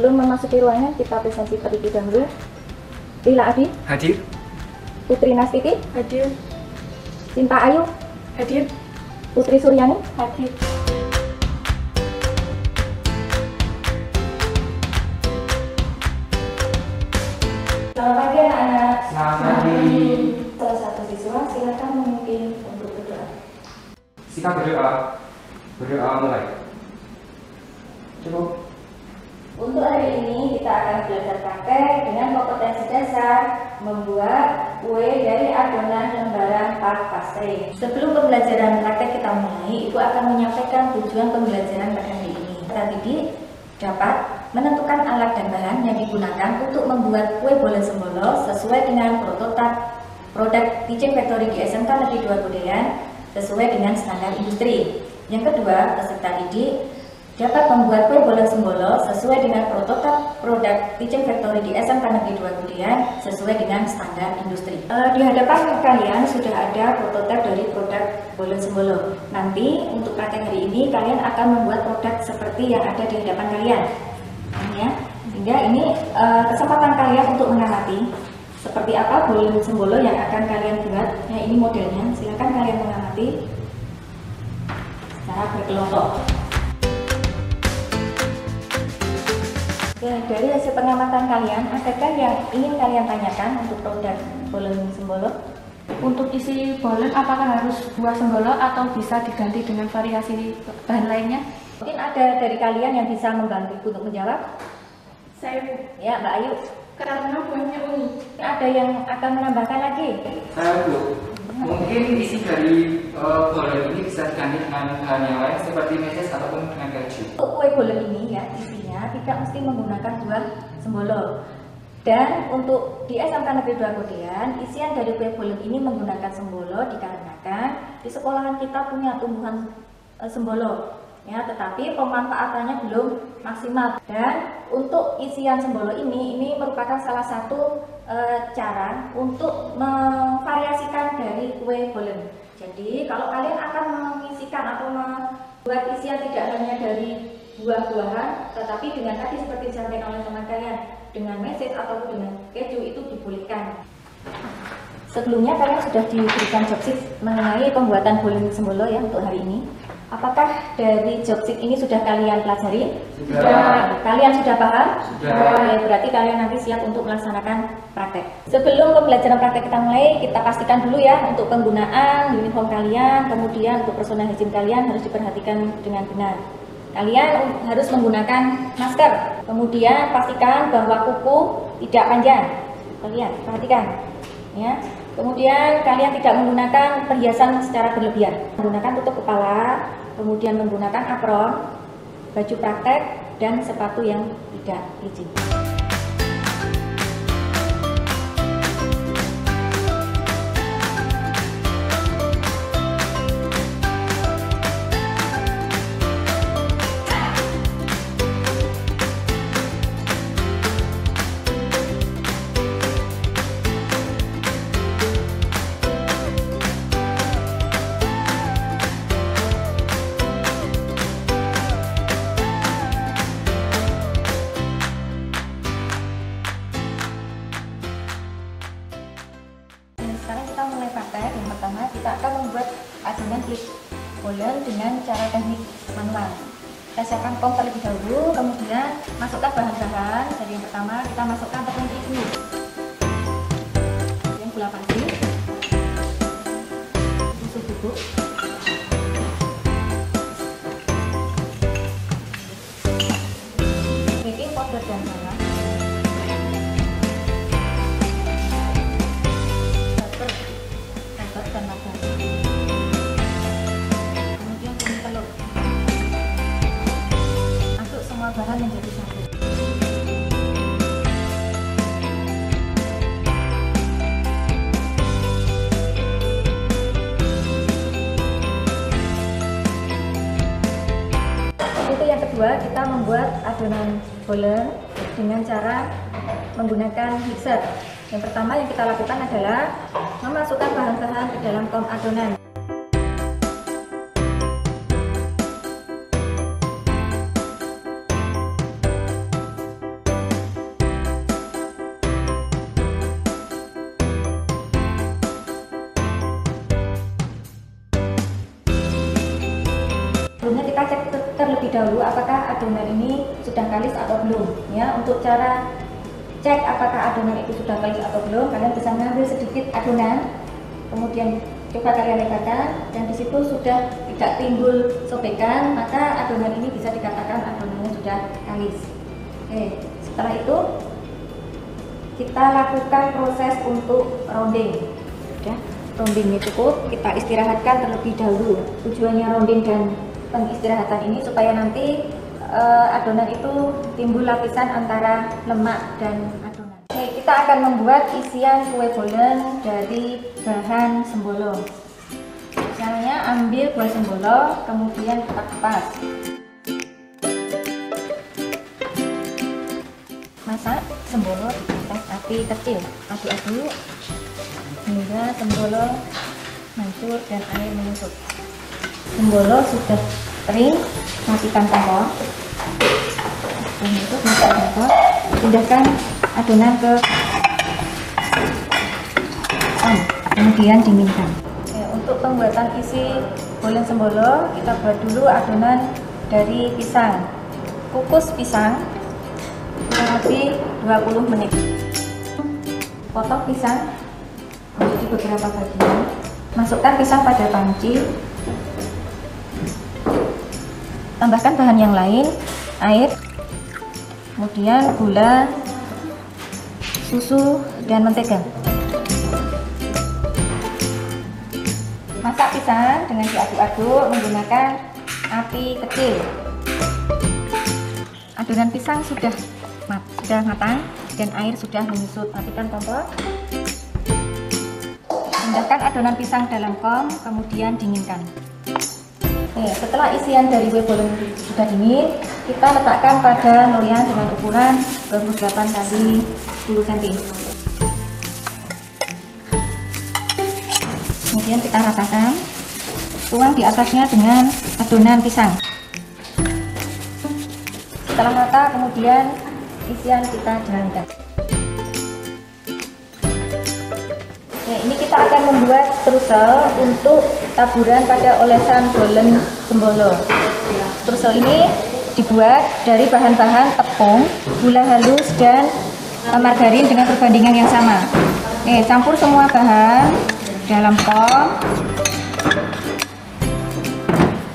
Sebelum memasuki ruangan, kita presentasi terlebih dahulu. Lila Adi hadir. Putri Nastiti hadir. Cinta Ayu Hadir. Putri Suryani Hadir. Selamat pagi anak-anak. Selamat pagi. Salah satu siswa silakan memimpin untuk berdoa. Sikap berdoa. Berdoa mulai. Cukup. Untuk hari ini kita akan belajar praktek dengan kompetensi dasar membuat kue dari adonan lembaran puff pastry. Sebelum pembelajaran praktek kita mulai, Ibu akan menyampaikan tujuan pembelajaran pada hari ini. Kita didik dapat menentukan alat dan bahan yang digunakan untuk membuat kue bolen sembolo sesuai dengan prototip produk Teaching Factory di SMK Negeri 2 Budean sesuai dengan standar industri. Yang kedua, peserta didik dapat membuat kue bolen sembolo sesuai dengan prototip produk Teaching Factory di SMK Negeri 2 Budean sesuai dengan standar industri. Di hadapan kalian sudah ada prototip dari produk bolen sembolo. Nanti untuk praktek hari ini kalian akan membuat produk seperti yang ada di hadapan kalian. Ya, sehingga ini kesempatan kalian untuk mengamati seperti apa bolen sembolo yang akan kalian buat. Ya, ini modelnya. Silakan kalian mengamati secara berkelompok. Ya, dari hasil pengamatan kalian, adakah yang ingin kalian tanyakan untuk produk bolen sembolo? Untuk isi bolen apakah harus buah sembolo atau bisa diganti dengan variasi bahan lainnya? Mungkin ada dari kalian yang bisa membantu untuk menjawab? Saya, Ya, Mbak Ayu. karena buahnya unik. Ada yang akan menambahkan lagi? Saya Bu, mungkin isi dari bolen ini bisa diganti dengan bahan yang lain seperti meses ataupun dengan keju. Untuk kue bolen ini ya, isinya tidak mesti menggunakan buah sembolo. Dan untuk di SMK Negeri 2 Budean, isian dari kue bolen ini menggunakan sembolo dikarenakan di sekolahan kita punya tumbuhan sembolo. Ya, tetapi pemanfaatannya belum maksimal. Dan untuk isian sembolo ini merupakan salah satu cara untuk memvariasikan dari kue bolen. Jadi kalau kalian akan mengisikan atau membuat isian tidak hanya dari buah-buahan, tetapi dengan tadi seperti disampaikan oleh teman kalian, dengan meses atau dengan keju, itu dibolehkan. Sebelumnya kalian sudah diberikan job sheet mengenai pembuatan bolen sembolo ya untuk hari ini. Apakah dari job sheet ini sudah kalian pelajari? Sudah. Kalian sudah paham? Sudah. Oke, berarti kalian nanti siap untuk melaksanakan praktek. Sebelum pembelajaran praktek kita mulai, kita pastikan dulu ya untuk penggunaan uniform kalian, kemudian untuk personal hygiene kalian harus diperhatikan dengan benar. Kalian harus menggunakan masker, kemudian pastikan bahwa kuku tidak panjang. Kalian perhatikan, ya. Kemudian kalian tidak menggunakan perhiasan secara berlebihan. Menggunakan tutup kepala, kemudian menggunakan apron, baju praktek, dan sepatu yang tidak licin. Sekarang kita mulai praktek. Yang pertama kita akan membuat adonan kue bolen dengan cara teknik manual. Kita siapkan kom terlebih dahulu, kemudian masukkan bahan-bahan. Jadi yang pertama kita masukkan tepung terigu, kemudian gula pasir, susu bubuk, baking powder dan garam, dan lada, kemudian kuning telur. Aduk semua bahan menjadi satu. Itu yang kedua, kita membuat adonan bolen dengan cara menggunakan mixer. Yang pertama yang kita lakukan adalah memasukkan bahan-bahan ke dalam kom adonan. sebelumnya kita cek terlebih dahulu apakah adonan ini sudah kalis atau belum. Ya, untuk cara cek apakah adonan itu sudah kalis atau belum, kalian bisa mengambil sedikit adonan, kemudian coba kalian lebarkan, dan di situ sudah tidak timbul sobekan, maka adonan ini bisa dikatakan adonannya sudah kalis. Oke, setelah itu kita lakukan proses untuk rounding. Ya, roundingnya cukup, kita istirahatkan terlebih dahulu. Tujuannya rounding dan pengistirahatan ini supaya nanti adonan itu timbul lapisan antara lemak dan adonan. Oke, kita akan membuat isian kue bolen dari bahan sembolo. Caranya ambil buah sembolo, kemudian kita kupas. Masak sembolo di atas api kecil, aduk-aduk hingga sembolo hancur dan air menyusut. Sembolo sudah kering, matikan kompor. Untuk matikan kompor, pindahkan adonan ke pan, kemudian dinginkan. Ya, untuk pembuatan isi bolen sembolo, kita buat dulu adonan dari pisang. Kukus pisang kurang lebih 20 menit. Potong pisang menjadi beberapa bagian. Masukkan pisang pada panci. Tambahkan bahan yang lain, air, kemudian gula, susu, dan mentega. Masak pisang dengan diaduk-aduk menggunakan api kecil. Adonan pisang sudah matang dan air sudah menyusut. Matikan kompor. Pindahkan adonan pisang dalam kom, kemudian dinginkan. Oke, setelah isian dari kue bolen sudah dingin, kita letakkan pada loyang dengan ukuran 28 x 10 cm. Kemudian kita ratakan, tuang di atasnya dengan adonan pisang. Setelah rata, kemudian isian kita jalankan. Nah, ini kita akan membuat strusel untuk taburan pada olesan bolen sembolo. Strusel ini dibuat dari bahan-bahan tepung, gula halus, dan margarin dengan perbandingan yang sama. Campur semua bahan dalam kom,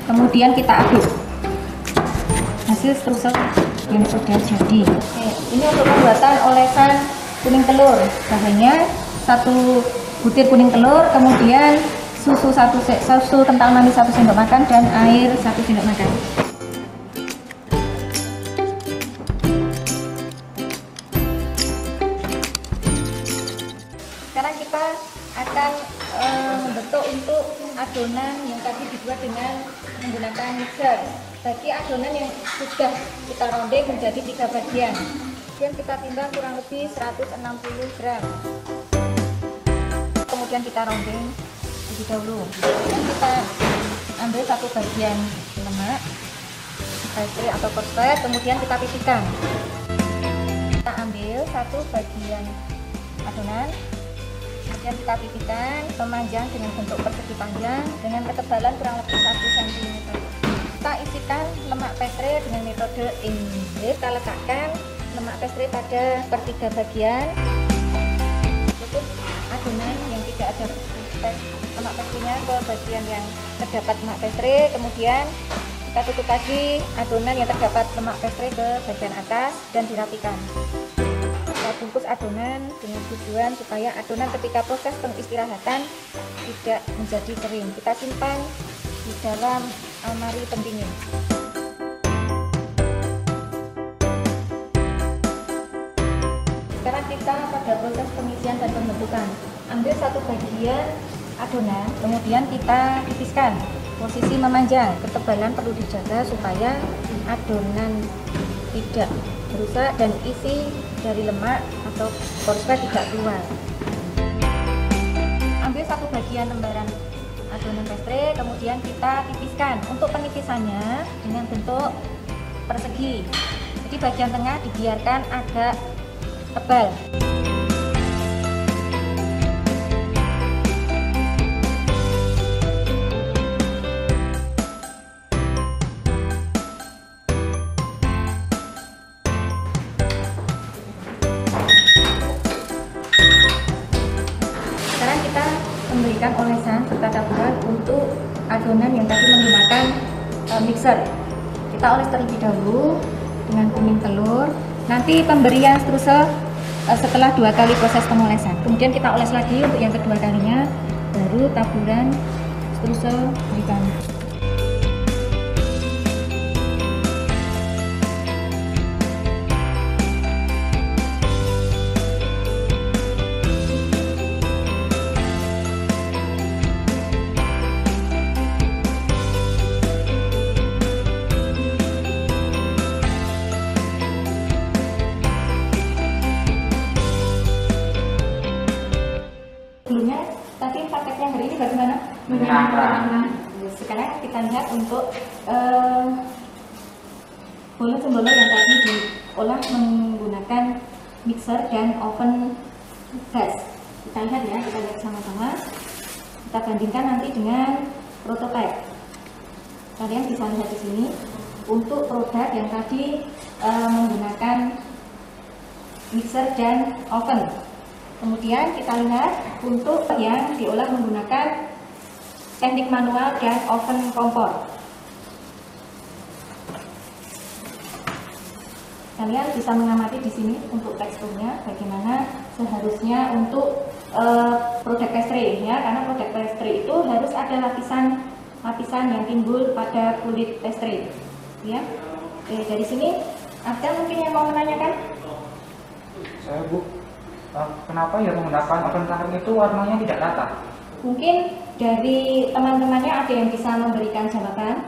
kemudian kita aduk. Hasil strusel yang sudah jadi. Ini untuk pembuatan olesan kuning telur. Bahannya 1 butir kuning telur, kemudian susu kental manis 1 sendok makan, dan air 1 sendok makan. Sekarang kita akan membentuk untuk adonan yang tadi dibuat dengan menggunakan mixer. Bagi adonan yang sudah kita rounding menjadi 3 bagian, kemudian kita timbang kurang lebih 160 gram. Kemudian kita rounding lebih dahulu. Dan kita ambil 1 bagian lemak, pastry atau korslet, kemudian kita pipihkan. Kita ambil 1 bagian adonan, kemudian kita pipihkan, memanjang dengan bentuk persegi panjang dengan ketebalan kurang lebih 1 cm. Kita isikan lemak pastry dengan metode ini. Kita letakkan lemak pastry pada per 3 bagian. Tutup adonan yang tidak ada lemak pastry-nya ke bagian yang terdapat lemak pastry. Kemudian kita tutup lagi adonan yang terdapat lemak pastry ke bagian atas dan dirapikan. Kita bungkus adonan dengan tujuan supaya adonan ketika proses pengistirahatan tidak menjadi kering. Kita simpan di dalam almari pendingin. Sekarang kita pada proses pengisian dan pembentukan. Ambil 1 bagian adonan, kemudian kita tipiskan. Posisi memanjang, ketebalan perlu dijaga supaya adonan tidak rusak dan isi dari lemak atau korslet tidak keluar. Ambil 1 bagian lembaran adonan pastry, kemudian kita tipiskan. Untuk penipisannya dengan bentuk persegi. Jadi bagian tengah dibiarkan agak tebal. menggunakan mixer. Kita oles terlebih dahulu dengan kuning telur. Nanti pemberian struse setelah 2 kali proses pengolesan. Kemudian kita oles lagi untuk yang kedua kalinya, baru taburan struse berikan. Sebelumnya tadi paketnya hari ini bagaimana? Menyenangkan. Sekarang kita lihat untuk bolen-bolen yang tadi diolah menggunakan mixer dan oven gas. Kita lihat ya, kita lihat sama-sama. Kita bandingkan nanti dengan prototipe. Kalian bisa lihat di sini untuk produk yang tadi menggunakan mixer dan oven. Kemudian kita lihat untuk yang diolah menggunakan teknik manual dan oven kompor. Kalian bisa mengamati di sini untuk teksturnya bagaimana seharusnya untuk produk pastry ya, karena produk pastry itu harus ada lapisan yang timbul pada kulit pastry ya. Oke, dari sini ada mungkin yang mau menanyakan? Saya Bu, kenapa ya menggunakan oven cooker itu warnanya tidak rata? Mungkin dari teman-temannya ada yang bisa memberikan jawaban.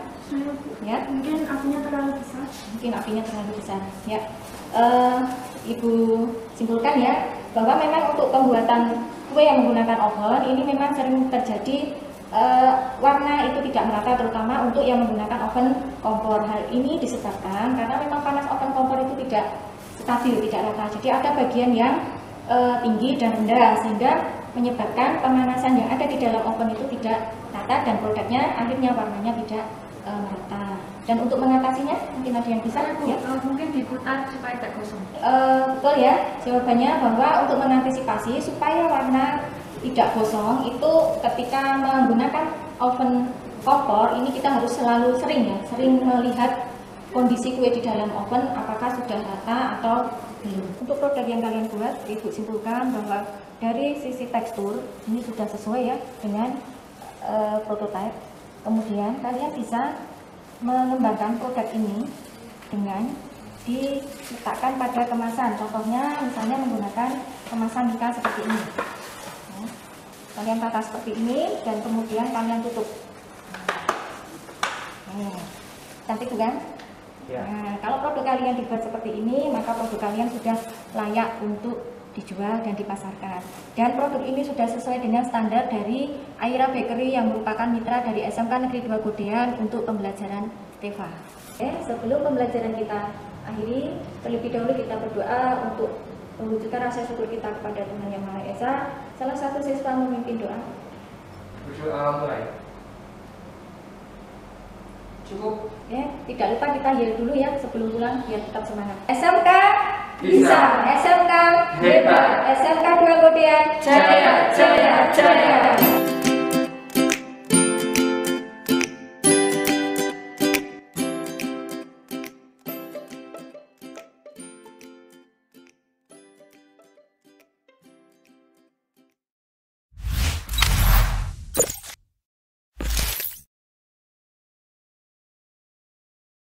Ya, Mungkin apinya terlalu besar. mungkin apinya terlalu besar. Ya, Ibu simpulkan ya bahwa memang untuk pembuatan kue yang menggunakan oven ini memang sering terjadi warna itu tidak merata, terutama untuk yang menggunakan oven kompor. Hal ini disebabkan karena memang panas oven kompor itu tidak stabil, tidak rata. Jadi ada bagian yang tinggi dan rendah sehingga menyebabkan pemanasan yang ada di dalam oven itu tidak rata dan produknya akhirnya warnanya tidak merata. Dan untuk mengatasinya mungkin ada yang bisa ya? Mungkin diputar supaya tidak gosong. Betul ya, jawabannya bahwa untuk mengantisipasi supaya warna tidak gosong itu ketika menggunakan oven kompor ini kita harus selalu sering melihat kondisi kue di dalam oven apakah sudah rata atau belum. Untuk produk yang kalian buat, Ibu simpulkan bahwa dari sisi tekstur ini sudah sesuai ya dengan prototipe. Kemudian kalian bisa mengembangkan produk ini dengan diletakkan pada kemasan. Contohnya misalnya menggunakan kemasan Mika seperti ini. Nah, kalian tata seperti ini dan kemudian kalian tutup. Nah, cantik bukan? Ya. Nah, kalau produk kalian dibuat seperti ini, maka produk kalian sudah layak untuk dijual dan dipasarkan. Dan produk ini sudah sesuai dengan standar dari Aira Bakery yang merupakan mitra dari SMK Negeri 2 Godean untuk pembelajaran TEFA. Sebelum pembelajaran kita akhiri, terlebih dahulu kita berdoa untuk mewujudkan rasa syukur kita kepada Tuhan Yang Maha Esa. Salah satu siswa memimpin doa. Berdoa mulai. Cukup. Tidak lupa kita yel dulu ya sebelum pulang biar tetap semangat. SMK Bisa. SMK Hebat. SMK 2 Godean Jaya, jaya, jaya.